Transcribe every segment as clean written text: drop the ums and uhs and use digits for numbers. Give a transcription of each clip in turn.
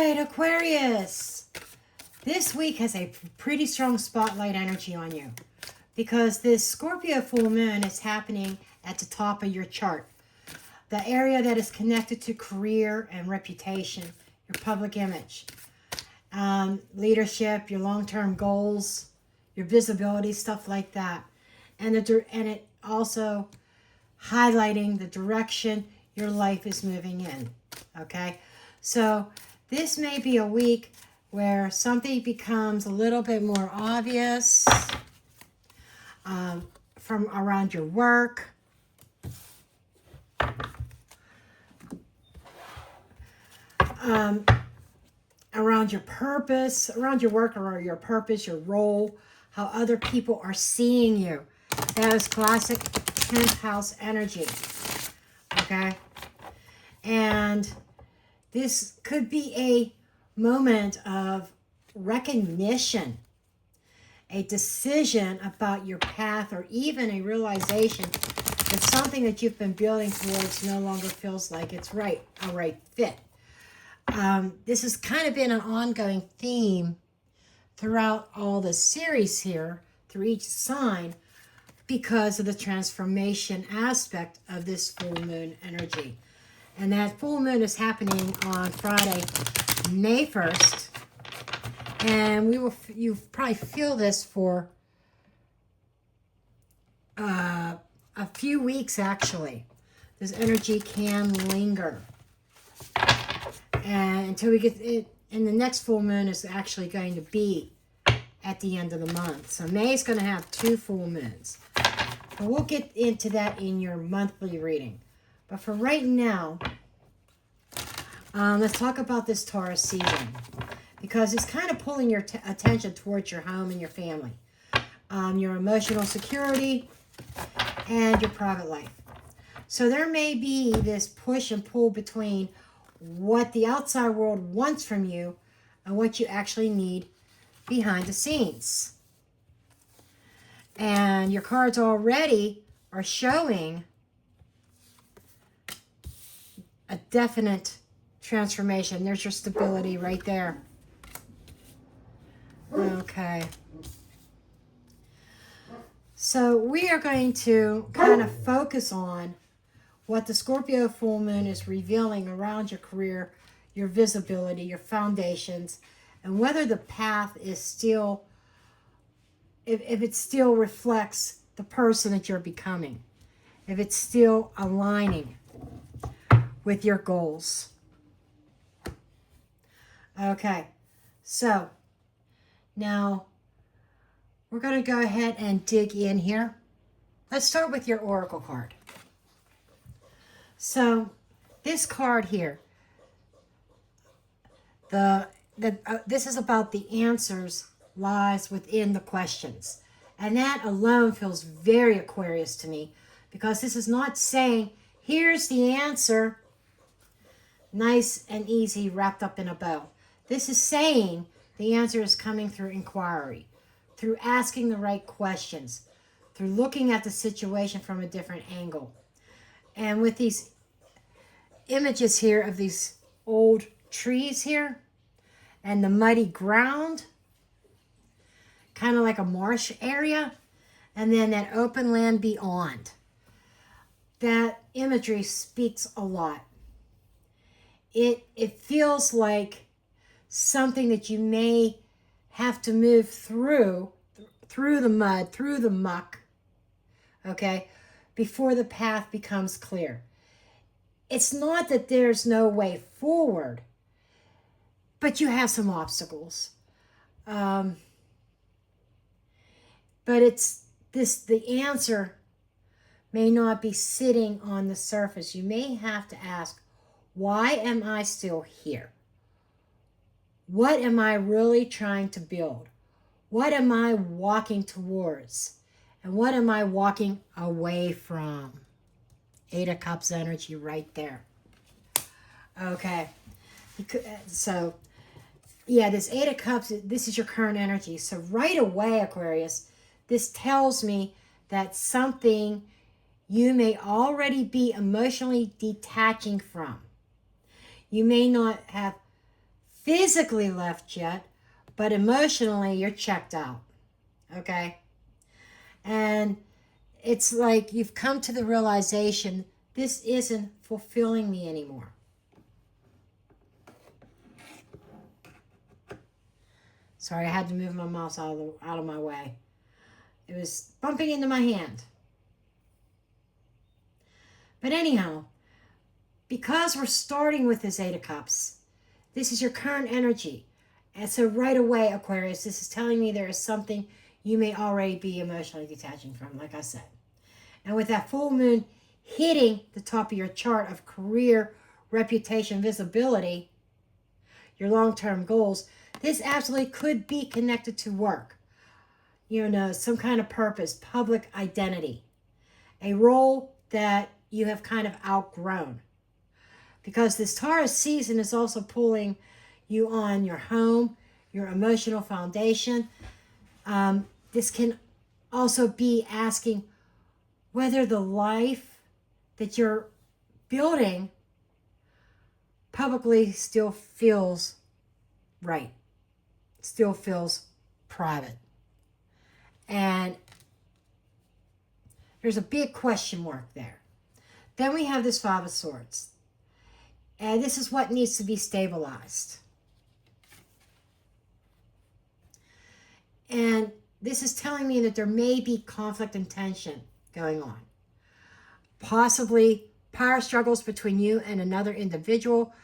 right, Aquarius. This week has a pretty strong spotlight energy on you because this Scorpio Full Moon is happening at the top of your chart. The area that is connected to career and reputation, your public image, leadership, your long-term goals, your visibility, stuff like that. And it also highlighting the direction your life is moving in. Okay, so this may be a week where something becomes a little bit more obvious from around your work. Around your purpose, around your work or your purpose, your role, how other people are seeing you. That is classic 10th house energy. Okay? And this could be a moment of recognition, a decision about your path, or even a realization that something that you've been building towards no longer feels like it's a right fit. This has kind of been an ongoing theme throughout all the series here, through each sign, because of the transformation aspect of this full moon energy. And that full moon is happening on Friday, May 1st. And you probably feel this for a few weeks, actually. This energy can linger. And until we get it, and the next full moon is actually going to be at the end of the month. So May is going to have 2 full moons. But we'll get into that in your monthly reading. But for right now, let's talk about this Taurus season, because it's kind of pulling your attention towards your home and your family, your emotional security, and your private life. So there may be this push and pull between what the outside world wants from you and what you actually need behind the scenes. And your cards already are showing a definite transformation. There's your stability right there. Okay. So we are going to kind of focus on what the Scorpio full moon is revealing around your career, your visibility, your foundations, and whether the path is still, if it still reflects the person that you're becoming, if it's still aligning with your goals. Okay, so now we're going to go ahead and dig in here. Let's start with your oracle card. So this card here, this is about the answers lies within the questions. And that alone feels very Aquarius to me, because this is not saying, here's the answer, nice and easy, wrapped up in a bow. This is saying the answer is coming through inquiry, through asking the right questions, through looking at the situation from a different angle. And with these images here of these old trees here and the muddy ground, kind of like a marsh area, and then that open land beyond, that imagery speaks a lot. It feels like something that you may have to move through the mud, through the muck, okay, before the path becomes clear. It's not that there's no way forward, but you have some obstacles. But it's the answer may not be sitting on the surface. You may have to ask, why am I still here? What am I really trying to build? What am I walking towards? And what am I walking away from? 8 of Cups energy right there. Okay. So, yeah, this 8 of Cups, this is your current energy. So right away, Aquarius, this tells me that something you may already be emotionally detaching from. You may not have physically left yet, but emotionally you're checked out. Okay? And it's like you've come to the realization this isn't fulfilling me anymore. Sorry, I had to move my mouse out of my way. It was bumping into my hand. But anyhow, because we're starting with this Eight of Cups, this is your current energy. And so right away, Aquarius, this is telling me there is something you may already be emotionally detaching from, like I said. And with that full moon hitting the top of your chart of career, reputation, visibility, your long-term goals, this absolutely could be connected to work. You know, some kind of purpose, public identity, a role that you have kind of outgrown. Because this Taurus season is also pulling you on your home, your emotional foundation. This can also be asking whether the life that you're building publicly still feels right, still feels private. And there's a big question mark there. Then we have this Five of Swords. And this is what needs to be stabilized. And this is telling me that there may be conflict and tension going on. Possibly power struggles between you and another individual.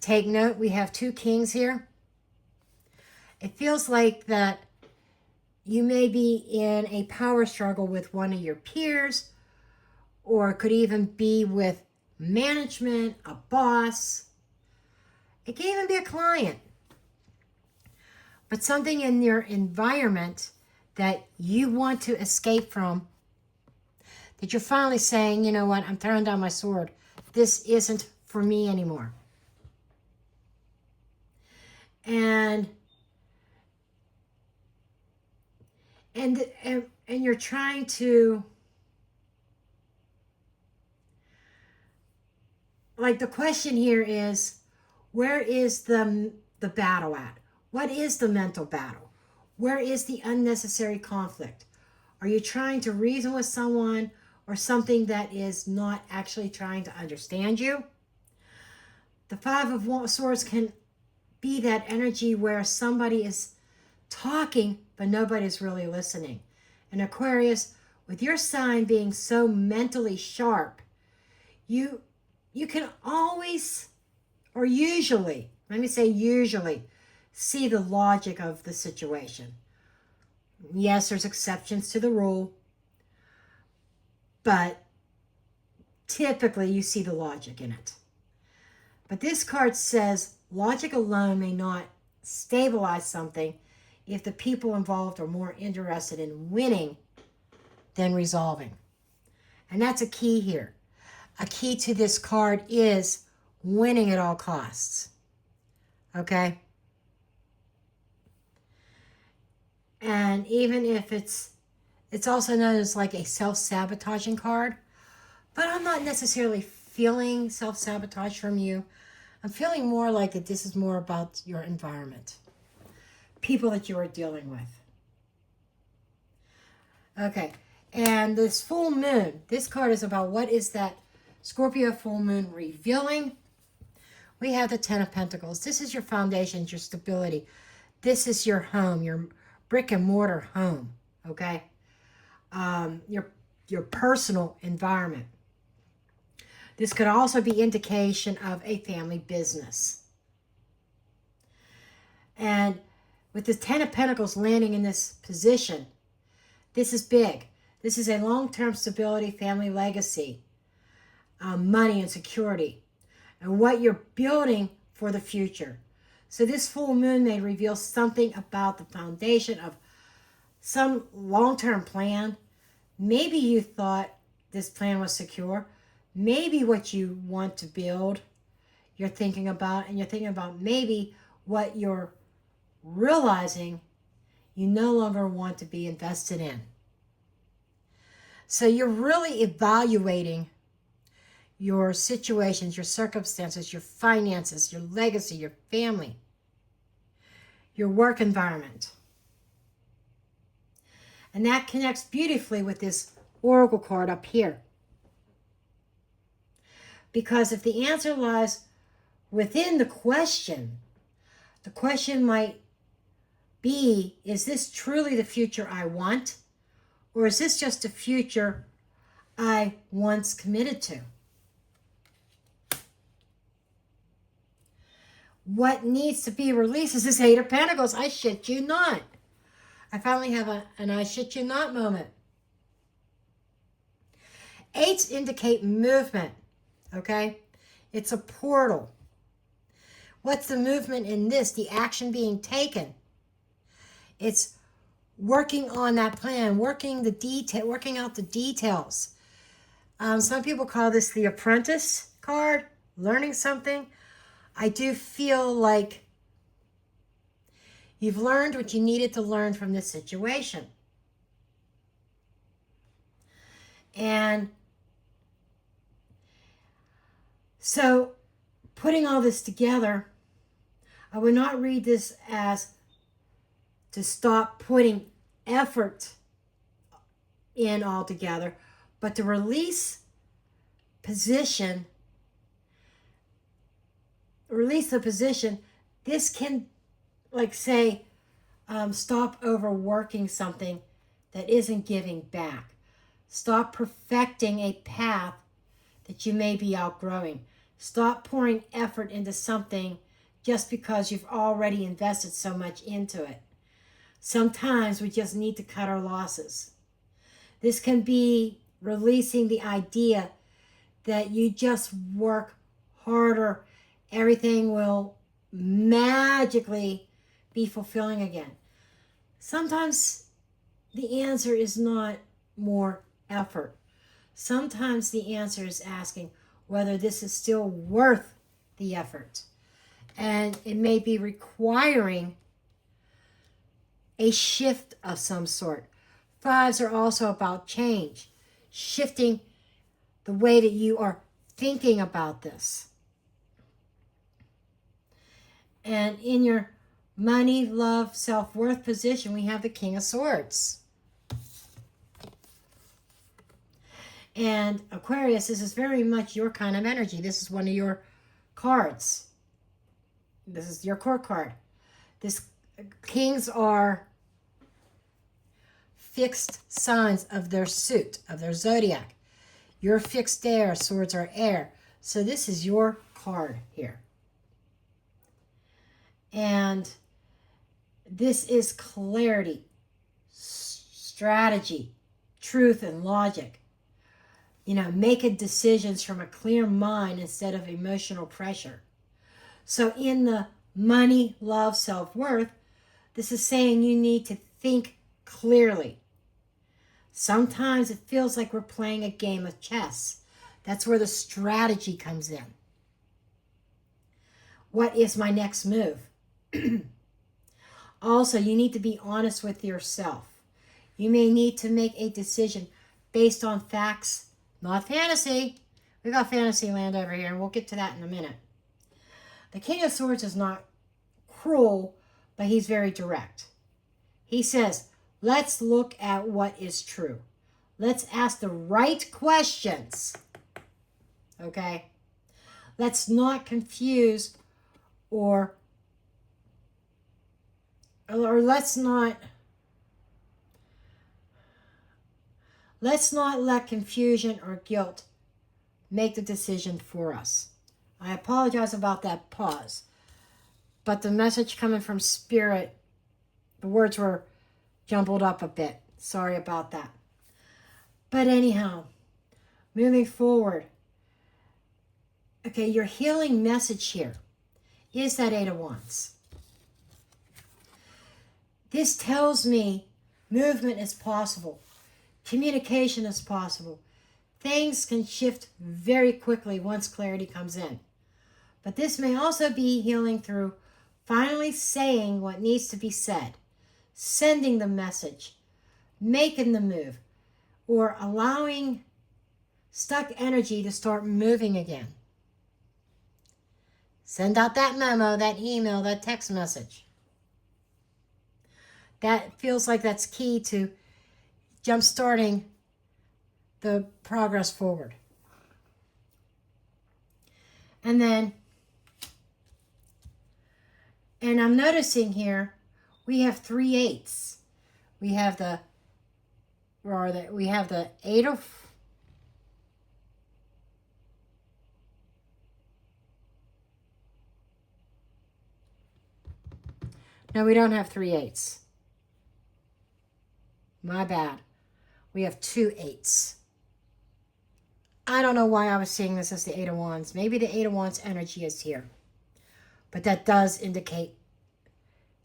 Take note, we have two kings here. It feels like that you may be in a power struggle with one of your peers, or it could even be with management, a boss. It can even be a client. But something in your environment that you want to escape from, that you're finally saying, you know what, I'm throwing down my sword. This isn't for me anymore. And you're trying to, like, the question here is, where is the battle at? What is the mental battle? Where is the unnecessary conflict? Are you trying to reason with someone or something that is not actually trying to understand you? The Five of Swords can be that energy where somebody is talking, but nobody's really listening. And Aquarius, with your sign being so mentally sharp, you can always, or usually, let me say usually, see the logic of the situation. Yes, there's exceptions to the rule, but typically you see the logic in it. But this card says logic alone may not stabilize something if the people involved are more interested in winning than resolving. And that's a key here. A key to this card is winning at all costs. Okay? And even if it's also known as like a self-sabotaging card, but I'm not necessarily feeling self-sabotage from you. I'm feeling more like that this is more about your environment, people that you are dealing with. Okay, and this full moon, this card is about what is that Scorpio full moon revealing. We have the Ten of Pentacles. This is your foundations, your stability. This is your home, your brick and mortar home, okay? Your personal environment. This could also be indication of a family business. And with the Ten of Pentacles landing in this position, this is big. This is a long-term stability, family legacy, money and security, and what you're building for the future. So this full moon may reveal something about the foundation of some long-term plan. Maybe you thought this plan was secure. Maybe what you want to build, you're thinking about, and you're thinking about maybe what you're realizing you no longer want to be invested in. So you're really evaluating your situations, your circumstances, your finances, your legacy, your family. your work environment. And that connects beautifully with this oracle card up here. Because if the answer lies within the question might be, is this truly the future I want? Or is this just a future I once committed to? What needs to be released is this Eight of Pentacles. I shit you not. I finally have an I shit you not moment. Eights indicate movement, okay? It's a portal. What's the movement in this? The action being taken. It's working on that plan, working out the details. Some people call this the apprentice card, learning something. I do feel like you've learned what you needed to learn from this situation. And so, putting all this together, I would not read this as to stop putting effort in altogether, but to release the position. This can, like, say, stop overworking something that isn't giving back. Stop perfecting a path that you may be outgrowing. Stop pouring effort into something just because you've already invested so much into it. Sometimes we just need to cut our losses. This can be releasing the idea that you just work harder, everything will magically be fulfilling again. Sometimes the answer is not more effort. Sometimes the answer is asking whether this is still worth the effort. And it may be requiring a shift of some sort. Fives are also about change, shifting the way that you are thinking about this. And in your money, love, self-worth position, we have the King of Swords. And Aquarius, this is very much your kind of energy. This is one of your cards. This is your core card. Kings are fixed signs of their suit, of their zodiac. You're fixed air, swords are air. So this is your card here. And this is clarity, strategy, truth, and logic. Making decisions from a clear mind instead of emotional pressure. So in the money, love, self-worth, this is saying you need to think clearly. Sometimes it feels like we're playing a game of chess. That's where the strategy comes in. What is my next move? Also, you need to be honest with yourself. You may need to make a decision based on facts, not fantasy. We got fantasy land over here, and we'll get to that in a minute. The King of Swords is not cruel, but he's very direct. He says, let's look at what is true. Let's ask the right questions. Okay? Let's not confuse or let's not let confusion or guilt make the decision for us. I apologize about that pause, but the message coming from Spirit, the words were jumbled up a bit. Sorry about that. But anyhow, moving forward. Okay, your healing message here is that Eight of Wands. This tells me movement is possible. Communication is possible. Things can shift very quickly once clarity comes in. But this may also be healing through finally saying what needs to be said, sending the message, making the move, or allowing stuck energy to start moving again. Send out that memo, that email, that text message. that feels like that's key to jump-starting the progress forward. And then, and I'm noticing here, we have 3 8s. We have the Eight of, no, we don't have 3 8s. My bad. We have 2 8s. I don't know why I was seeing this as the 8 of Wands. Maybe the 8 of Wands energy is here. But that does indicate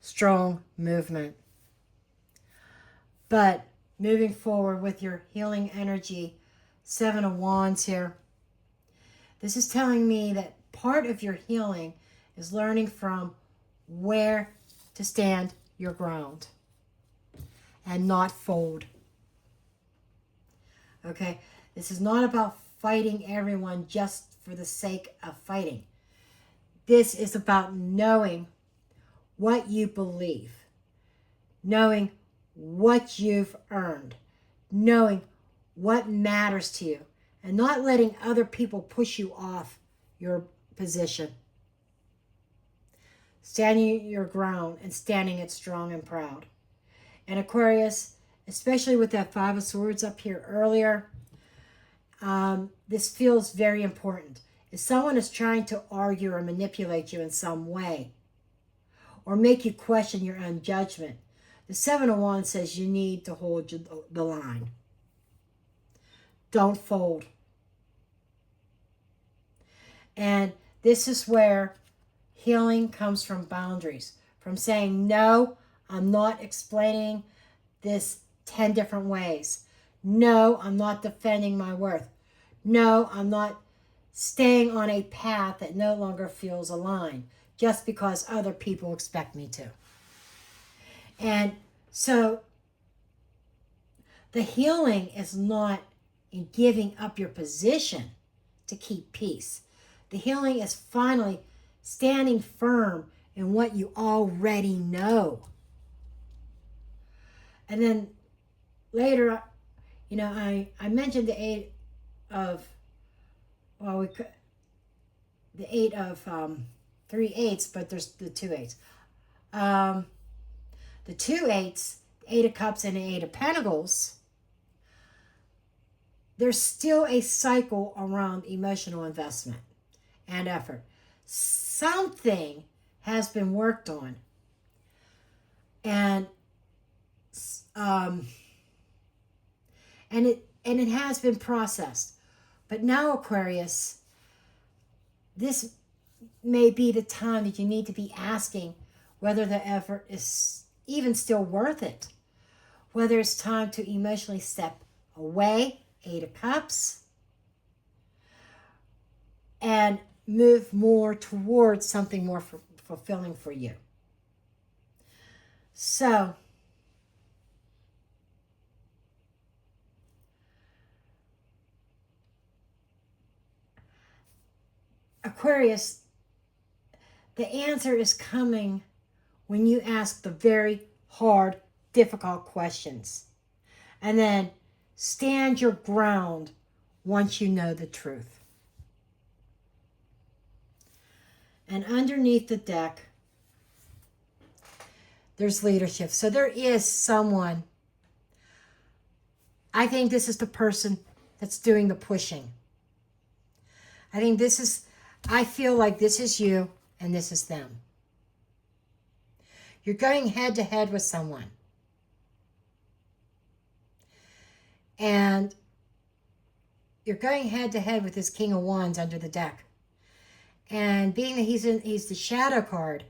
strong movement. But moving forward with your healing energy, 7 of Wands here. This is telling me that part of your healing is learning from where to stand your ground and not fold. Okay? This is not about fighting everyone just for the sake of fighting. This is about knowing what you believe, knowing what you've earned, knowing what matters to you, and not letting other people push you off your position. Standing your ground and standing it strong and proud. And Aquarius, especially with that 5 of Swords up here earlier, this feels very important. If someone is trying to argue or manipulate you in some way, or make you question your own judgment, the 7 of Wands says you need to hold the line. Don't fold. And this is where healing comes from boundaries. From saying, no, I'm not explaining this 10 different ways. No, I'm not defending my worth. No, I'm not staying on a path that no longer feels aligned just because other people expect me to. And so the healing is not in giving up your position to keep peace. The healing is finally standing firm in what you already know. And then later, you know, I mentioned the 8 of, well, the 8 of 3 8s, but there's the 2 8s. The 2 8s, the 8 of Cups and the 8 of Pentacles, there's still a cycle around emotional investment and effort. Something has been worked on, and it has been processed. But now, Aquarius, this may be the time that you need to be asking whether the effort is even still worth it. Whether it's time to emotionally step away, 8 of Cups, and move more towards something more fulfilling for you. So, Aquarius, the answer is coming when you ask the very hard, difficult questions. And then stand your ground once you know the truth. And underneath the deck, there's leadership. So there is someone, I think this is the person that's doing the pushing. I feel like this is you and this is them. You're going head to head with someone. And you're going head to head with this King of Wands under the deck. And being that he's the shadow card,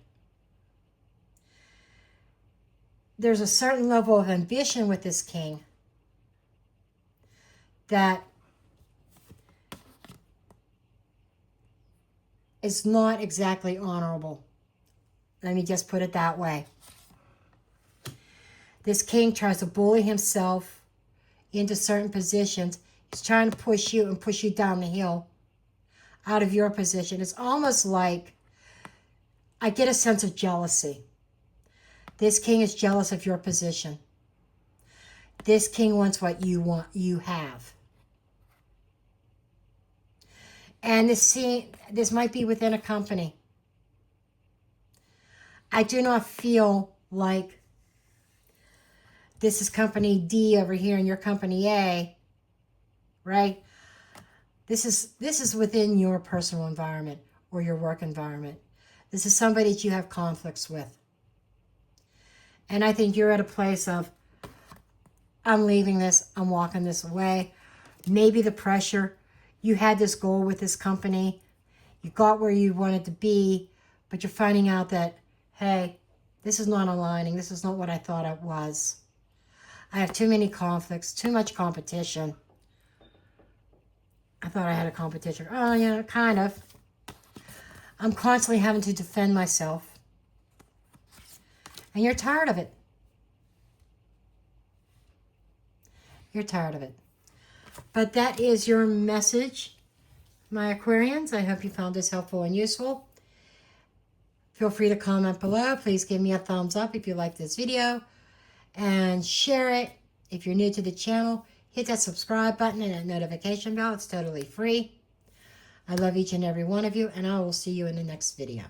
there's a certain level of ambition with this king that is not exactly honorable. Let me just put it that way. This king tries to bully himself into certain positions. He's trying to push you and push you down the hill out of your position. It's almost like I get a sense of jealousy. This king is jealous of your position. This king wants what you have. And this might be within a company. I do not feel like this is company D over here and your company A, right? This is within your personal environment or your work environment. This is somebody that you have conflicts with. And I think you're at a place of, I'm leaving this, I'm walking this away. Maybe the pressure, you had this goal with this company, you got where you wanted to be, but you're finding out that, hey, this is not aligning, this is not what I thought it was. I have too many conflicts, too much competition. I thought I had a competition. Oh, yeah, kind of. I'm constantly having to defend myself. And you're tired of it. You're tired of it. But that is your message, my Aquarians. I hope you found this helpful and useful. Feel free to comment below. Please give me a thumbs up if you like this video. And share it. If you're new to the channel, hit that subscribe button and that notification bell. It's totally free. I love each and every one of you, and I will see you in the next video.